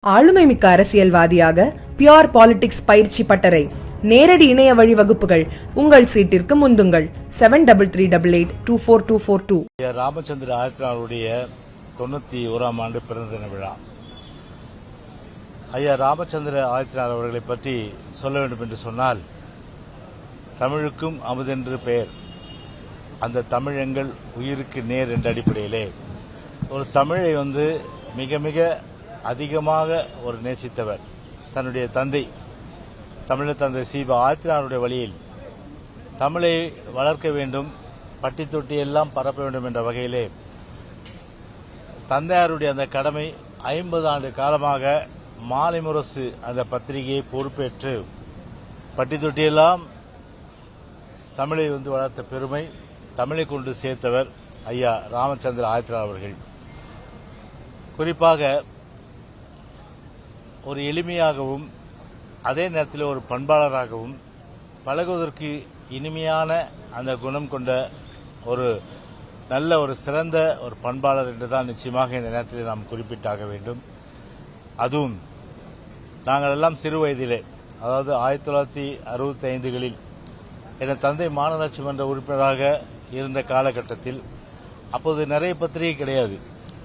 ஆளுமைமிக்க அரசியல்வாதியாக pure politics பயிற்சி பட்டறை நேரடி இணைய வழி வகுப்புகள் உங்கள் சீட்டிற்கு முந்துங்கள் 7338824242. ராமச்சந்திர ஆயத்தினாருடைய 91ஆம் ஆண்டு பிறந்த தின விழா. ஐயா ராமச்சந்திர ஆயத்தினார் அவர்களை பற்றி சொல்ல வேண்டும் என்று சொன்னால், தமிழுக்கும் அமுதென்று பெயர். அந்த தமிழ் எங்கள் உயிருக்கு நேர் என்ற அடிப்படையிலே ஒரு தமிழை மிக மிக அதிகமாக ஒரு நேசித்தவர். தன்னுடைய தந்தை தமிழர் தந்தை சீபா ஆயத்தினாருடைய வழியில் தமிழை வளர்க்க வேண்டும், பட்டி தொட்டி எல்லாம் பரப்ப வேண்டும் என்ற வகையிலே தந்தையாருடைய அந்த கடமை 50 ஆண்டு காலமாக மாலை முரசு அந்த பத்திரிகையை பொறுப்பேற்று பட்டி தொட்டியெல்லாம் தமிழை வளர்த்த பெருமை, தமிழை கொண்டு சேர்த்தவர் ஐயா ராமச்சந்திர ஆயத்தினார் அவர்கள். குறிப்பாக ஒரு எளிமையாகவும் அதே நேரத்தில் ஒரு பண்பாளராகவும் பழகுவதற்கு இனிமையான அந்த குணம் கொண்ட ஒரு நல்ல ஒரு சிறந்த ஒரு பண்பாளர் என்றுதான் நிச்சயமாக இந்த நேரத்தில் நாம் குறிப்பிட்டாக வேண்டும். அதுவும் நாங்கள் எல்லாம் சிறு வயதிலே, அதாவது 1965களில் என் தந்தை மாநகராட்சி மன்ற உறுப்பினராக இருந்த காலகட்டத்தில் அப்போது நிறைய பத்திரிகை கிடையாது.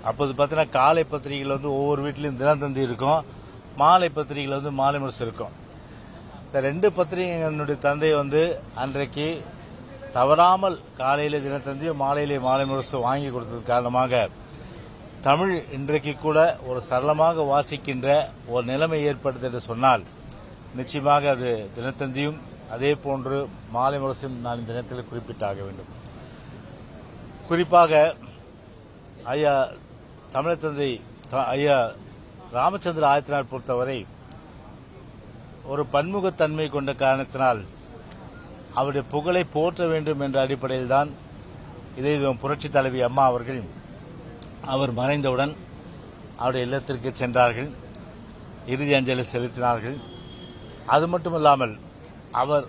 அப்போது பார்த்தீங்கன்னா காலை பத்திரிகைகள் ஒவ்வொரு வீட்டிலும் தினத்தந்தி இருக்கும், மாலை பத்திரிகைகள் மாலை முரசு இருக்கும். இந்த 2 பத்திரிகை என்னுடைய தந்தை அன்றைக்கு தவறாமல் காலையிலே தினத்தந்தியும் மாலையிலே மாலை முரசு வாங்கி கொடுத்தது காரணமாக தமிழ் இன்றைக்கு கூட ஒரு சரளமாக வாசிக்கின்ற ஒரு நிலைமை ஏற்படுது என்று சொன்னால் நிச்சயமாக அது தினத்தந்தியும் அதே போன்று மாலை முரசும் நான் இந்த நேரத்தில் குறிப்பிட்டாக வேண்டும். குறிப்பாக ஐயா தமிழர் தந்தை ஐயா ராமச்சந்திர ஆயத்தினார் பொறுத்தவரை ஒரு பன்முகத்தன்மை கொண்ட காரணத்தினால் அவருடைய புகழை போற்ற வேண்டும் என்ற அடிப்படையில் தான் இதை புரட்சித் தலைவி அம்மா அவர்கள் அவர் மறைந்தவுடன் அவருடைய இல்லத்திற்கு சென்றார்கள், இறுதி அஞ்சலி செலுத்தினார்கள். அது மட்டுமல்லாமல் அவர்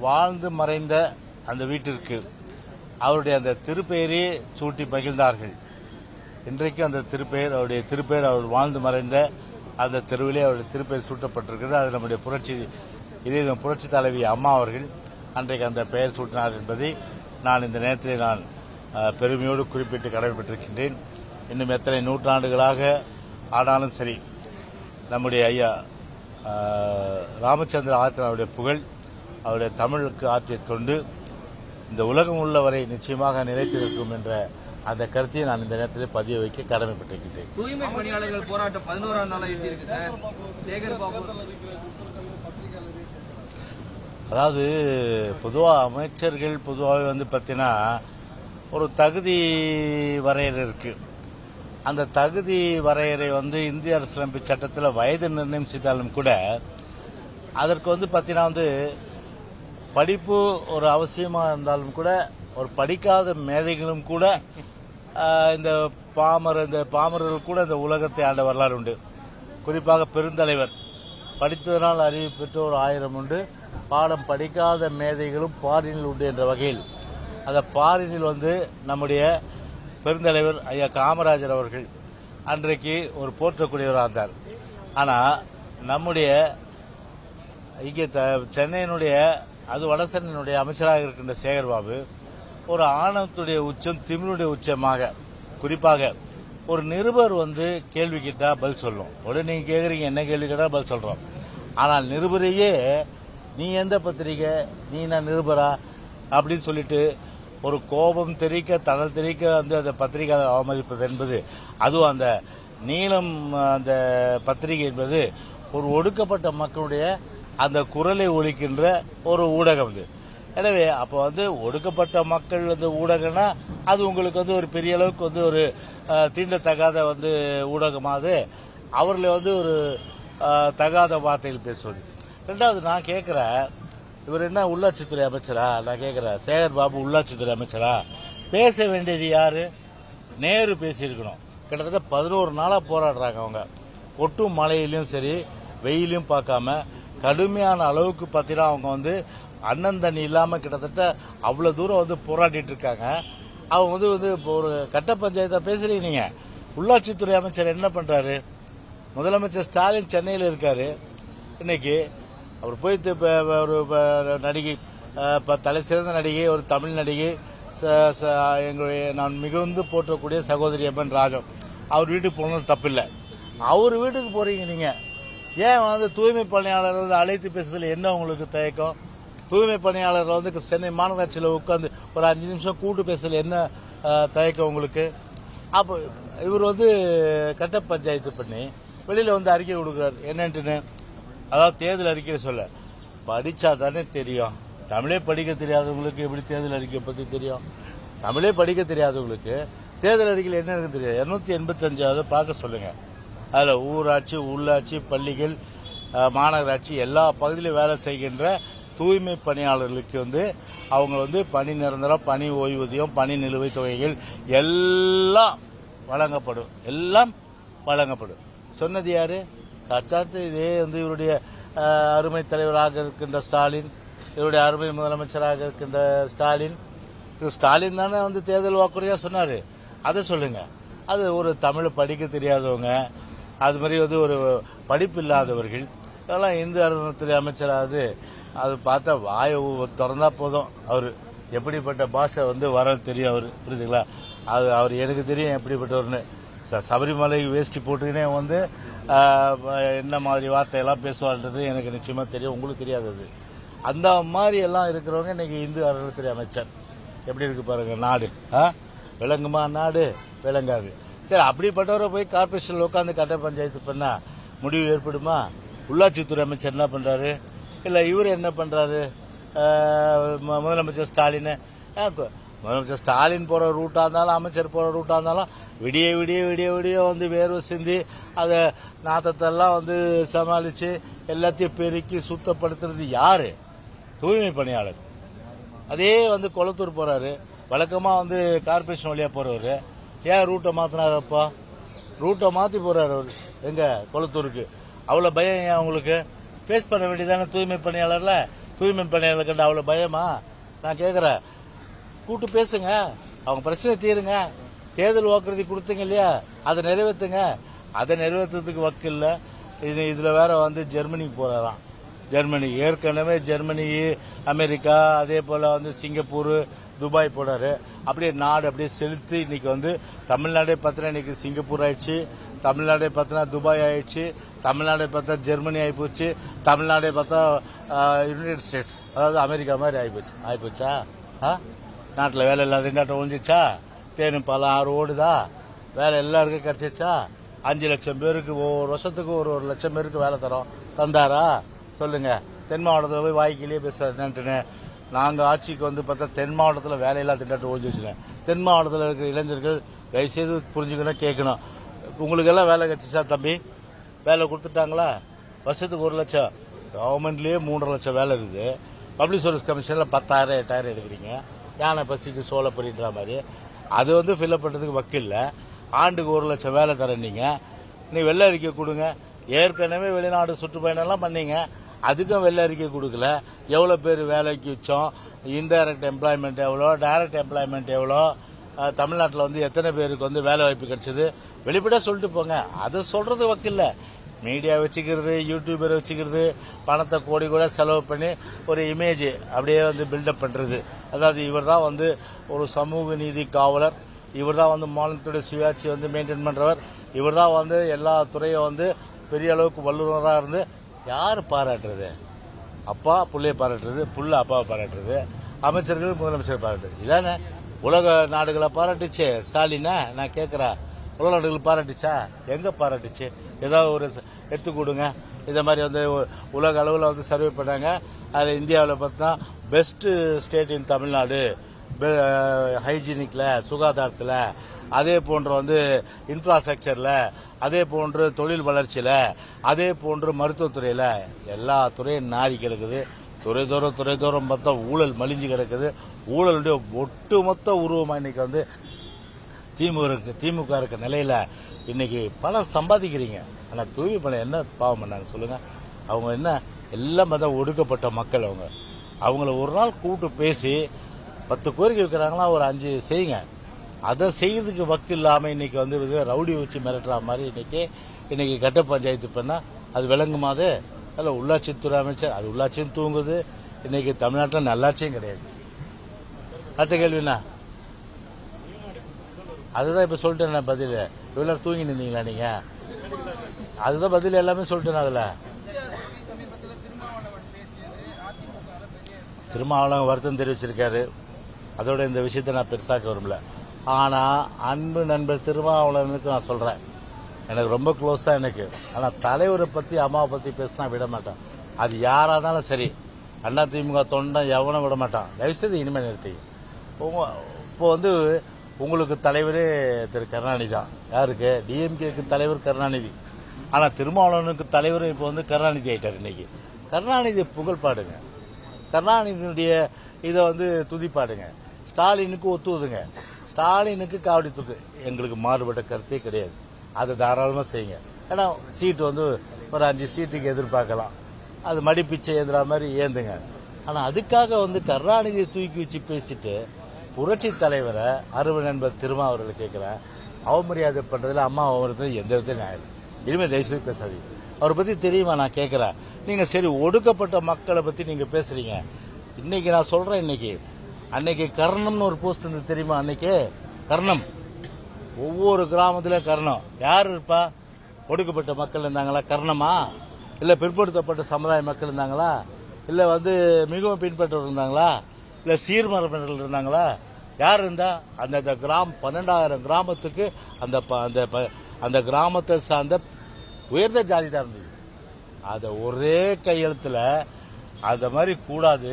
வாழ்ந்து மறைந்த அந்த வீட்டிற்கு அவருடைய அந்த திருப்பெயரே சூட்டி மகிழ்ந்தார்கள். இன்றைக்கு அந்த திருப்பெயர், அவருடைய திருப்பெயர் அவர் வாழ்ந்து மறைந்த அந்த தெருவிலே அவருடைய திருப்பெயர் சூட்டப்பட்டிருக்கிறது. அது நம்முடைய புரட்சி தலைவி அம்மா அவர்கள் அன்றைக்கு அந்த பெயர் சூட்டினார் என்பதை நான் இந்த நேரத்தில் நான் பெருமையோடு குறிப்பிட்டு கடமைப்பட்டிருக்கின்றேன். இன்னும் எத்தனை நூற்றாண்டுகளாக ஆனாலும் சரி, நம்முடைய ஐயா ராமச்சந்திர ஆயத்தினாருடைய புகழ், அவருடைய தமிழுக்கு ஆற்றிய தொண்டு இந்த உலகம் உள்ளவரை நிச்சயமாக நிலைத்திருக்கும் என்ற அந்த கருத்தை நான் இந்த நேரத்தில் பதிய வைக்க கடமைப்பட்டிருக்கின்றேன். தூய்மை பணியாளர்கள் போராட்டம் 11ஆம் நாள் எப்படி இருக்கு சார்? சேகர் பாபு அதாவது பொதுவாக அமைச்சர்கள் பொதுவாகவே பார்த்தீங்கன்னா ஒரு தகுதி வரையறை இருக்கு. அந்த தகுதி வரையறை இந்திய அரசியலமைப்பு சட்டத்தில் வயது நிர்ணயம் செய்தாலும் கூட அதற்கு பார்த்தீங்கன்னா படிப்பு ஒரு அவசியமாக இருந்தாலும் கூட ஒரு படிக்காத மேதைகளும் கூட இந்த பாமரர்கள் கூட இந்த உலகத்தை ஆண்ட வரலாறு உண்டு. குறிப்பாக பெருந்தலைவர் படித்ததனால் அறிவு பெற்றோர் 1000 உண்டு, பாடம் படிக்காத மேதைகளும் பாரினில் உண்டு என்ற வகையில் அந்த பாரினில் நம்முடைய பெருந்தலைவர் ஐயா காமராஜர் அவர்கள் அன்றைக்கு ஒரு போற்றக்கூடியவராக இருந்தார். ஆனால் நம்முடைய இங்கே சென்னையினுடைய அது வடசென்னையினுடைய அமைச்சராக இருக்கின்ற சேகர்பாபு ஒரு ஆணவத்துடைய உச்சம், திமிருடைய உச்சமாக, குறிப்பாக ஒரு நிருபர் கேள்வி கேட்டா பதில் சொல்லும். உடனே நீங்க கேக்குறீங்க என்ன கேள்வி கேட்டா பதில் சொல்றோம். ஆனால் நிருபரையே நீ எந்த பத்திரிகை, நீ என்ன நிருபரா அப்படின்னு சொல்லிட்டு ஒரு கோபம் தெரிக்க, தணல் தெரிக்க அந்த பத்திரிகையாளர் அவமதிப்பது என்பது, அதுவும் அந்த நீளம் அந்த பத்திரிகை என்பது ஒரு ஒடுக்கப்பட்ட மக்களுடைய அந்த குரலை ஒலிக்கின்ற ஒரு ஊடகம். எனவே அப்போ ஒடுக்கப்பட்ட மக்கள் ஊடகம்னா அது உங்களுக்கு ஒரு பெரிய அளவுக்கு ஒரு தீண்டத்தகாத ஊடகமாவது அவர்களை ஒரு தகாத வார்த்தைகள் பேசுவது. ரெண்டாவது நான் கேட்கிறேன், இவர் என்ன உள்ளாட்சித்துறை அமைச்சரா? நான் கேட்கிறேன், சேகர் பாபு உள்ளாட்சித்துறை அமைச்சரா? பேச வேண்டியது யாரு? நேரு பேசியிருக்கணும். கிட்டத்தட்ட 11 நாளா போராடுறாங்க அவங்க. ஒட்டும் மழையிலும் சரி வெயிலையும் பார்க்காம கடுமையான அளவுக்கு பார்த்தீங்கன்னா அவங்க அண்ணன் தண்ணி இல்லாம கிட்டத்தட்ட அவ்வளவு தூரம் போராடிட்டு இருக்காங்க. அவங்க இப்போ ஒரு கட்ட பஞ்சாயத்தை பேசுறீங்க. நீங்க உள்ளாட்சித்துறை அமைச்சர் என்ன பண்றாரு? முதலமைச்சர் ஸ்டாலின் சென்னையில் இருக்காரு இன்னைக்கு. அவர் போய் ஒரு நடிகை, தலை சிறந்த நடிகை, ஒரு தமிழ் நடிகை, எங்களுடைய நான் மிகுந்து போற்றக்கூடிய சகோதரி எம்என் ராஜம், அவர் வீட்டுக்கு போனது தப்பில்லை. அவர் வீட்டுக்கு போறீங்க நீங்க. ஏன் வந்து தூய்மை பணியாளர் வந்து அழைத்து பேசுறதுல என்ன உங்களுக்கு தயக்கம்? தூய்மை பணியாளர் வந்து சென்னை மாநகராட்சியில் உட்காந்து ஒரு 5 நிமிஷம் கூட்டு பேசுறதுல என்ன தயக்கம் உங்களுக்கு? அப்போ இவர் வந்து கட்ட பஞ்சாயத்து பண்ணி வெளியில வந்து அறிக்கை கொடுக்குறாரு என்னன்ட்டுன்னு. அதாவது தேர்தல் அறிக்கை சொல்ல படிச்சா தானே தெரியும். தமிழே படிக்க தெரியாதவங்களுக்கு எப்படி தேர்தல் அறிக்கை பத்தி தெரியும்? தமிழே படிக்க தெரியாதவங்களுக்கு தேர்தல் அறிக்கையில் என்ன இருக்கு தெரியும். 285 பார்க்க சொல்லுங்க. அதுல ஊராட்சி, உள்ளாட்சி, பள்ளிகள், மாநகராட்சி எல்லா பகுதியிலும் வேலை செய்கின்ற தூய்மை பணியாளர்களுக்கு வந்து அவங்க வந்து பணி நிரந்தரம், பணி ஓய்வூதியம், பணி நிலுவைத் தொகைகள் எல்லாம் வழங்கப்படும். சொன்னது யாரு? சாட்சாத்து இதே வந்து இவருடைய அருமை தலைவராக இருக்கின்ற ஸ்டாலின், இவருடைய அருமை முதலமைச்சராக இருக்கின்ற ஸ்டாலின். ஸ்டாலின் தானே வந்து தேர்தல் வாக்குறுதியா சொன்னாரு. அதை சொல்லுங்க. அது ஒரு தமிழ் படிக்க தெரியாதவங்க, அது மாதிரி வந்து ஒரு படிப்பு இல்லாதவர்கள், இதெல்லாம் இந்து அறநிலையத்துறை அமைச்சராது. அது பார்த்தா வாயை திறந்தா போதும், அவரு எப்படிப்பட்ட பாஷை வந்து வர தெரியும். அவரு புரியுதுங்களா? அது அவர் எனக்கு தெரியும் எப்படிப்பட்டவர்னு. சபரிமலை வேஷ்டி போட்டுக்கினே வந்து என்ன மாதிரி வார்த்தையெல்லாம் பேசுவார்ன்றது எனக்கு நிச்சயமா தெரியும், உங்களுக்கு தெரியாதது. அந்த மாதிரி எல்லாம் இருக்கிறவங்க இன்னைக்கு இந்து அறநிலையத்துறை அமைச்சர். எப்படி இருக்கு பாருங்க நாடு. விளங்குமா? நாடு விளங்காது. சரி, அப்படிப்பட்டவரை போய் கார்பரேஷன்ல உட்காந்து கட்ட பஞ்சாயத்து பண்ணா முடிவு ஏற்படுமா? உள்ளாட்சித்துறை அமைச்சர் என்ன பண்றாரு? இல்ல இவர் என்ன பண்றாரு? முதலமைச்சர் ஸ்டாலின். முதலமைச்சர் ஸ்டாலின் போற ரூட்டா இருந்தாலும், அமைச்சர் போற ரூட்டா இருந்தாலும் விடிய விடிய விடிய விடிய வந்து வேர்வை சிந்தி அதை நாத்தத்தெல்லாம் வந்து சமாளிச்சு எல்லாத்தையும் பெருக்கி சுத்தப்படுத்துறது யாரு? தூய்மை பணியாளர். அதே வந்து கொளத்தூர் போறாரு, வழக்கமா வந்து கார்பரேஷன் வழியா போறவரு. ஏன் ரூட்டை மாத்தினாரப்பா? ரூட்டை மாத்தி போறாரு அவரு எங்க கொளத்தூருக்கு. அவ்வளவு பயம் ஏன் உங்களுக்கு? பேஸ் பண்ண வேண்டியதான தூய்மை பணியாளர்ல. தூய்மை பணியாளர் கண்ட அவ்வளவு பயமா? நான் கேக்குறேன், கூட்டு பேசுங்க, அவங்க பிரச்சனை தீருங்க. தேர்தல் வாக்குறுதி கொடுத்தீங்க இல்லையா, அதை நிறைவேற்றுங்க. அதை நிறைவேற்றுறதுக்கு வக்கு இல்ல. இதுல வேற வந்து ஜெர்மனிக்கு போறாராம். ஜெர்மனி ஏற்கனவே ஜெர்மனி, அமெரிக்கா, அதே போல வந்து சிங்கப்பூர், துபாய் போனாரு. அப்படியே நாடு அப்படியே செலுத்து. இன்னைக்கு வந்து தமிழ்நாடே பார்த்தா இன்னைக்கு சிங்கப்பூர் ஆயிடுச்சு, தமிழ்நாடே பார்த்தா துபாய் ஆயிடுச்சு, தமிழ்நாடே பார்த்தா ஜெர்மனி ஆயிப்போச்சு, தமிழ்நாடே பார்த்தா யுனைடெட் ஸ்டேட்ஸ், அதாவது அமெரிக்கா மாதிரி ஆயிப்போச்சா? நாட்டில் வேலை இல்லாத நாட்டை ஒழிஞ்சிச்சா? தேனும் பழம் ஆறு ஓடுதா? வேலை எல்லாருக்கும் கிடைச்சிச்சா? 5 லட்சம் பேருக்கு ஒவ்வொரு வருஷத்துக்கு ஒரு லட்சம் பேருக்கு வேலை தந்தாரா? சொல்லுங்க. தென் மாவட்டத்தில் போய் வாய்க்கிலேயே பேசுறேன்னு. நாங்க ஆட்சிக்கு வந்து பார்த்தா தென் மாவட்டத்தில் வேலையில்லா திண்டாட்டம் ஒழிஞ்சு வச்சுருக்கேன். தென் மாவட்டத்தில் இருக்கிற இளைஞர்கள் தயவுசெய்து புரிஞ்சுக்கணும், கேட்கணும். உங்களுக்கு எல்லாம் வேலை கிடைச்சிச்சா தம்பி? வேலை கொடுத்துட்டாங்களா? வருஷத்துக்கு 1 லட்சம். கவர்மெண்ட்லயே 3.5 லட்சம் வேலை இருக்குது. பப்ளிக் சர்வீஸ் கமிஷன்ல 10,000 8,000 எடுக்கிறீங்க. யானை பசிக்கு சோள பொறின்ற மாதிரி. அது வந்து ஃபில்அப் பண்றதுக்கு வக்கில்ல. ஆண்டுக்கு 1 லட்சம் வேலை தரீங்க. நீ வெள்ளை அறிக்கை கொடுங்க. ஏற்கனவே வெளிநாடு சுற்றுப்பயணம் எல்லாம் பண்ணீங்க, அதுக்கும் வெள்ளை அறிக்கை கொடுக்கல. எவ்வளவு பேர் வேலைக்கு வச்சோம், இன்டைரக்ட் எம்ப்ளாய்மெண்ட் எவ்வளோ, டைரக்ட் எம்ப்ளாய்மெண்ட் எவ்வளோ, தமிழ்நாட்டில் வந்து எத்தனை பேருக்கு வந்து வேலை வாய்ப்பு கிடைச்சது வெளிப்படையா சொல்லிட்டு போங்க. அதை சொல்றது வக்கில்ல. மீடியா வச்சுக்கிறது, யூடியூபரை வச்சுக்கிறது, பணத்தை கோடி கூட செலவு பண்ணி ஒரு இமேஜ் அப்படியே வந்து பில்டப் பண்றது. அதாவது இவர் தான் வந்து ஒரு சமூக நீதி காவலர், இவர் தான் வந்து மாநிலத்துடைய சுயாட்சி வந்து மெயின்டைன் பண்றவர், இவர் தான் வந்து எல்லா துறையும் வந்து பெரிய அளவுக்கு வல்லுநராக இருந்து யார் பாராட்டுறது? அப்பா புள்ளைய பாராட்டுறது, புள்ள அப்பாவை பாராட்டுறது, அமைச்சர்கள் முதலமைச்சர் பாராட்டுறது. இதானே உலக நாடுகளை பாராட்டுச்சு ஸ்டாலினா? நான் கேட்கிறேன், உலக நாடுகள் பாராட்டுச்சா? எங்க பாராட்டுச்சு? ஏதாவது ஒரு எடுத்து கொடுங்க. இதை மாதிரி வந்து உலக அளவில் வந்து சர்வே பண்ணாங்க. அதில் இந்தியாவில் பார்த்தா பெஸ்ட் ஸ்டேட் இன் தமிழ்நாடு, ஹைஜீனிக்ல, சுகாதாரத்தில், அதே போன்று வந்து இன்ஃப்ராஸ்ட்ரக்சர்ல, அதே போன்று தொழில் வளர்ச்சியில, அதே போன்று மருத்துவத்துறையில எல்லா துறையும் நாரி கிடக்குது. துறை தோறும் பார்த்தா ஊழல் மலிஞ்சு கிடக்குது. ஊழலுடைய ஒட்டுமொத்த உருவமா இன்னைக்கு வந்து திமுக இருக்க நிலையில இன்னைக்கு பணம் சம்பாதிக்கிறீங்க. ஆனா தூய்மை பணம் என்ன பாவம் பண்ணாங்க சொல்லுங்க? அவங்க என்ன எல்லாம் பார்த்தா ஒடுக்கப்பட்ட மக்கள். அவங்கள ஒரு நாள் கூப்பிட்டு பேசி 10 கோரிக்கை வைக்கிறாங்களா, ஒரு 5 செய்யுங்க. அதை செய்யறதுக்கு வக்கு இல்லாம இன்னைக்கு வந்து ரவுடி வச்சு மிரட்டுற மாதிரி இன்னைக்கு இன்னைக்கு கட்ட பஞ்சாயத்து பண்ணா அது விளங்குமாது? அதில் உள்ளாட்சித்துறை அமைச்சர், அது உள்ளாட்சியும் தூங்குது. இன்னைக்கு தமிழ்நாட்டில் நல்லாட்சியும் கிடையாது. அடுத்த கேள்விண்ணா, அதுதான் இப்ப சொல்லிட்டேன் பதில். இவ்வளவு தூங்கி நின்றீங்களா நீங்க? அதுதான் பதில், எல்லாமே சொல்லிட்டேன். அதுல திருமாவளவன் வருத்தம் தெரிவிச்சிருக்காரு. அதோட இந்த விஷயத்தை நான் பெருசாக்க விரும்பல. ஆனா அன்பு நண்பர் திருமாவளவனுக்கு நான் சொல்றேன், எனக்கு ரொம்ப க்ளோஸ் தான் எனக்கு. ஆனா தலைவரை பத்தி அம்மாவை பத்தி பேசினா விட மாட்டான். அது யாரா இருந்தாலும் சரி, அதிமுக தொண்டன் எவனும் விட மாட்டான். தயவுசெய்து இனிமேல் நிறுத்தி. இப்போ உங்களுக்கு தலைவரே திரு கருணாநிதி தான். யாருக்கு? டிஎம்கேக்கு தலைவர் கருணாநிதி. ஆனா திருமாவளவனுக்கு தலைவர் இப்போ கருணாநிதி ஆயிட்டார். இன்னைக்கு கருணாநிதி புகழ் பாடுங்க, கருணாநிதியுடைய இதை துதிப்பாடுங்க. ஸ்டாலினுக்கு ஒத்துவதுங்க, ஸ்டாலினுக்கு காவடி தூக்கு. எங்களுக்கு மாறுபட்ட கருத்தே கிடையாது. அதை தாராளமாக செய்யுங்க. ஏன்னா சீட்டு ஒரு 5 சீட்டுக்கு எதிர்பார்க்கலாம். அது மடிப்பிச்சை ஏந்துற மாதிரி ஏந்துங்க. ஆனால் அதுக்காக கருணாநிதியை தூக்கி வச்சு பேசிட்டு புரட்சி தலைவரை அருமை நண்பர் திருமாவளவர்களை கேட்கிறேன். அவமரியாதை பண்றதுல அம்மா அவமரியாதை எந்த விதத்தையும் நியாயம். இனிமேல் தயவுசெய்து பேசாதீங்க. அவரை பத்தி தெரியுமா? நான் கேட்கிறேன். நீங்க சரி ஒடுக்கப்பட்ட மக்களை பத்தி நீங்க பேசுறீங்க. இன்னைக்கு நான் சொல்றேன், அன்னைக்கு கர்ணம்னு ஒரு போஸ்ட் இருந்து தெரியுமா? அன்னைக்கு கர்ணம், ஒவ்வொரு கிராமத்திலும் கர்ணம். யார் இருப்பா? ஒடுக்கப்பட்ட மக்கள் இருந்தாங்களா? கர்ணமா? இல்ல பிற்படுத்தப்பட்ட சமுதாய மக்கள் இருந்தாங்களா? இல்ல மிகவும் பின்பற்றவர் இருந்தாங்களா? இல்ல சீர்மரபினர்கள் இருந்தாங்களா? யார் இருந்தா? அந்த கிராமம் 12,000 கிராமத்துக்கு அந்த கிராமத்தை சார்ந்த உயர்ந்த ஜாதி தான் இருந்தது. அத ஒரே கையெழுத்துல அந்த மாதிரி கூடாது,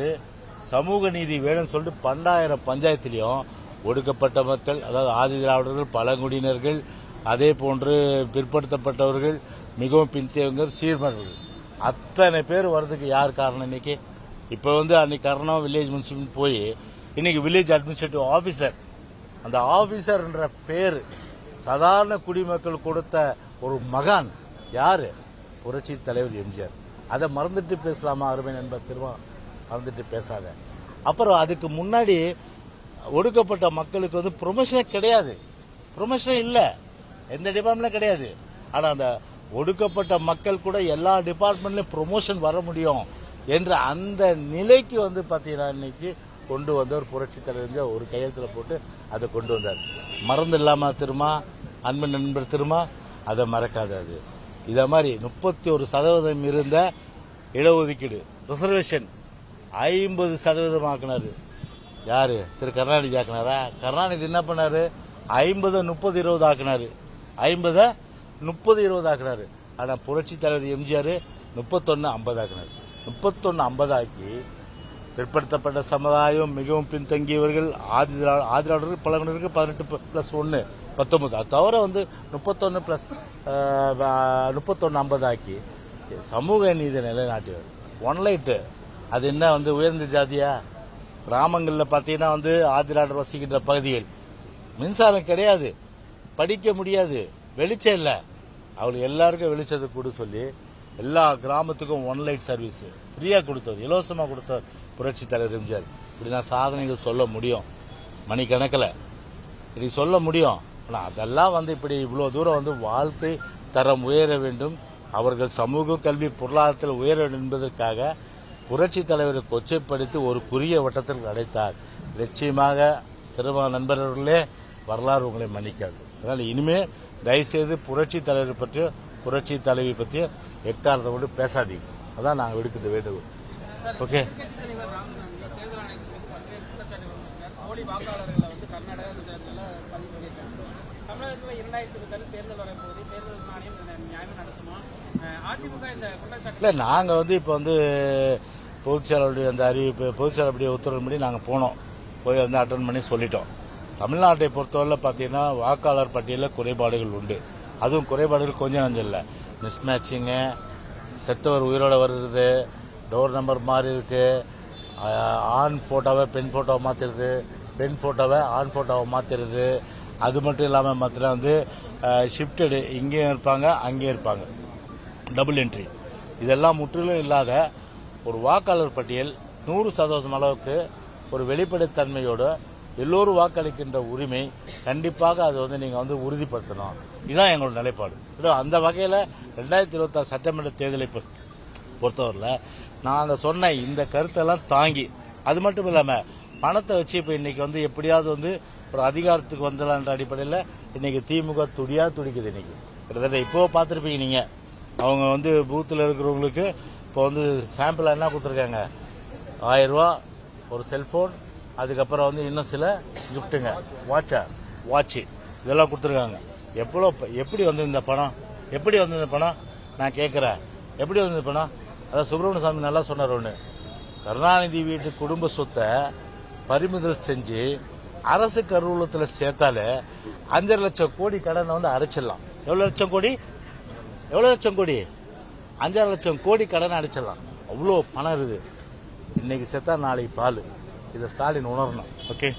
சமூக நீதி வேணும்னு சொல்லிட்டு 12,000 பஞ்சாயத்திலையும் ஒடுக்கப்பட்ட மக்கள், அதாவது ஆதி திராவிடர்கள், பழங்குடியினர்கள், அதே போன்று பிற்படுத்தப்பட்டவர்கள், மிகவும் பின்தங்கியவர்கள், சீர்மரபினர்கள், அத்தனை பேர் வர்றதுக்கு யார் காரணம்? இன்னைக்கு இப்ப அன்னைக்கு கர்ணம் வில்லேஜ் முனிசிபல் போய் இன்னைக்கு வில்லேஜ் அட்மினிஸ்ட்ரேட்டிவ் ஆபீசர், அந்த ஆபீசர் என்ற பேர் சாதாரண குடிமக்கள் கொடுத்த ஒரு மகான் யாரு? புரட்சி தலைவர் எம்ஜிஆர். அதை மறந்துட்டு பேசலாமா? அருமை நண்பர் திருமா, மறந்துட்டு பேசாத. அப்புறம் அதுக்கு முன்னாடி ஒடுக்கப்பட்ட மக்களுக்கு ப்ரொமோஷனே கிடையாது. ப்ரொமோஷன் இல்ல, எந்த டிபார்ட்மெண்ட்ல கிடையாது. ஆனா அந்த ஒடுக்கப்பட்ட மக்கள் கூட எல்லா டிபார்ட்மெண்ட்லயும் ப்ரொமோஷன் வர முடியும் என்ற அந்த நிலைக்கு பாத்தீங்கன்னா இன்னைக்கு கொண்டு வந்தவர் புரட்சி தலைவர். ஒரு கையெழுத்துல போட்டு அதை கொண்டு வந்தார். மறந்து இல்லாம திருமா, அன்பு நண்பர் திருமா, அதை மறக்காது. அது இத மாதிரி 31% இருந்த இடஒதுக்கீடு ரிசர்வேஷன் 50% ஆக்கினாரு. யாரு? திரு கருணாநிதி ஆக்கினாரா? கருணாநிதி என்ன பண்ணாரு? 50 30 20 ஆக்கினாரு. 50 30 20 ஆக்கினாரு. ஆனா புரட்சி தலைவர் எம்ஜிஆர் 31 50 ஆக்கினாரு. 31 50 ஆக்கி பிற்படுத்தப்பட்ட சமுதாயம், மிகவும் பின்தங்கியவர்கள், ஆதிராளர்கள், பழங்குடியினருக்கு 18+1 19. அது தவிர 31 + 31 50 ஆக்கி சமூக நீதி நிலைநாட்டியவர். ஒன்லைட் அது என்ன உயர்ந்த ஜாதியா? கிராமங்களில் பார்த்தீங்கன்னா ஆதிராளர் வசிக்கின்ற பகுதிகள் மின்சாரம் கிடையாது, படிக்க முடியாது, வெளிச்சம் இல்லை. அவங்களுக்கு எல்லாருக்கும் வெளிச்சத்தை கொடு சொல்லி எல்லா கிராமத்துக்கும் ஒன்லைட் சர்வீஸ் ஃப்ரீயா கொடுத்தவர், இலவசமா கொடுத்தவர் புரட்சி தலைவர் எம்ஜிஆர். இப்படி நான் சாதனைகள் சொல்ல முடியும், மணிக்கணக்கில் இப்படி சொல்ல முடியும். ஆனால் அதெல்லாம் இப்படி இவ்வளவு தூரம் வாழ்க்கை தரம் உயர வேண்டும், அவர்கள் சமூக கல்வி பொருளாதாரத்தில் உயர வேண்டும் என்பதற்காக புரட்சி தலைவரை கொச்சைப்படுத்தி ஒரு குறுகிய வட்டத்தில் அடைத்தார். நிச்சயமாக திரும்ப நண்பர்களே, வரலாறு உங்களை மன்னிக்காது. அதனால இனிமே தயவுசெய்து புரட்சி தலைவரை பற்றியும் புரட்சி தலைவி பற்றியும் எக்காரணத்தை கொண்டு பேசாதீங்க. அதான் நாங்கள் விடுக்கிற வேண்டுகோள். ஓகே. இல்ல நாங்க இப்ப பொதுச்செயலாளருடைய அந்த அறிவிப்பு, பொதுச்செயலாளருடைய உத்தரவுப்படி நாங்க போனோம், போய் அட்டன் பண்ணி சொல்லிட்டோம். தமிழ்நாட்டை பொறுத்தவரை பாத்தீங்கன்னா வாக்காளர் பட்டியலில் குறைபாடுகள் உண்டு. அதுவும் குறைபாடுகள் கொஞ்சம் நஞ்சம் இல்லை. மிஸ்மேட்சிங்கு, செத்தவர் உயிரோட வருது, டோர் நம்பர் மாறி இருக்கு, ஆண் போட்டோவை பெண் போட்டோவை மாத்திருது, பெண் போட்டோவை ஆண் போட்டோவை மாத்திருது. அது மட்டும் இல்லாம மாத்திர ஷிப்டடு, இங்கேயும் இருப்பாங்க அங்கேயும் இருப்பாங்க, டபுள் என்ட்ரி. இதெல்லாம் முற்றிலும் இல்லாத ஒரு வாக்காளர் பட்டியல் 100% அளவுக்கு ஒரு வெளிப்படைத்தன்மையோடு எல்லோரும் வாக்களிக்கின்ற உரிமை கண்டிப்பாக அது வந்து நீங்க வந்து உறுதிப்படுத்தணும். இதுதான் எங்களோட நிலைப்பாடு. அந்த வகையில் 2026 சட்டமன்ற தேர்தலை பொறுத்தவரையில் நாங்கள் சொன்ன இந்த கருத்தெல்லாம் தாங்கி, அது மட்டும் இல்லாமல் பணத்தை வச்சு இப்போ இன்னைக்கு வந்து எப்படியாவது வந்து ஒரு அதிகாரத்துக்கு வந்துடலான்ற அடிப்படையில் இன்னைக்கு திமுக துடிக்குது. இன்னைக்கு கிட்டத்தட்ட இப்போ பார்த்துருப்பீங்க நீங்க, அவங்க வந்து பூத்தில் இருக்கிறவங்களுக்கு இப்போ வந்து சாம்பிள் என்ன கொடுத்துருக்காங்க, 1000 ரூபா, ஒரு செல்போன், அதுக்கப்புறம் வந்து இன்னும் சில கிஃப்ட்டுங்க, வாட்சு இதெல்லாம் கொடுத்துருக்காங்க. எப்படி வந்து இந்த பணம், எப்படி வந்து இந்த பணம் நான் கேட்குறேன், எப்படி வந்து இந்த பணம்? அதான் சுப்பிரமணிய சாமி நல்லா சொன்னார் ஒன்று, கருணாநிதி வீட்டு குடும்ப சொத்தை பறிமுதல் செஞ்சு அரசு கருவூலத்தில் சேர்த்தாலே 5.5 லட்சம் கோடி கடனை வந்து அடைச்சிடலாம். எவ்வளவு லட்சம் கோடி? 5.5 லட்சம் கோடி கடனை அடைச்சிடலாம். அவ்வளோ பணம் இருக்குது. இன்னைக்கு செத்தா நாளைக்கு பால். இதை ஸ்டாலின் உணரணும். ஓகே.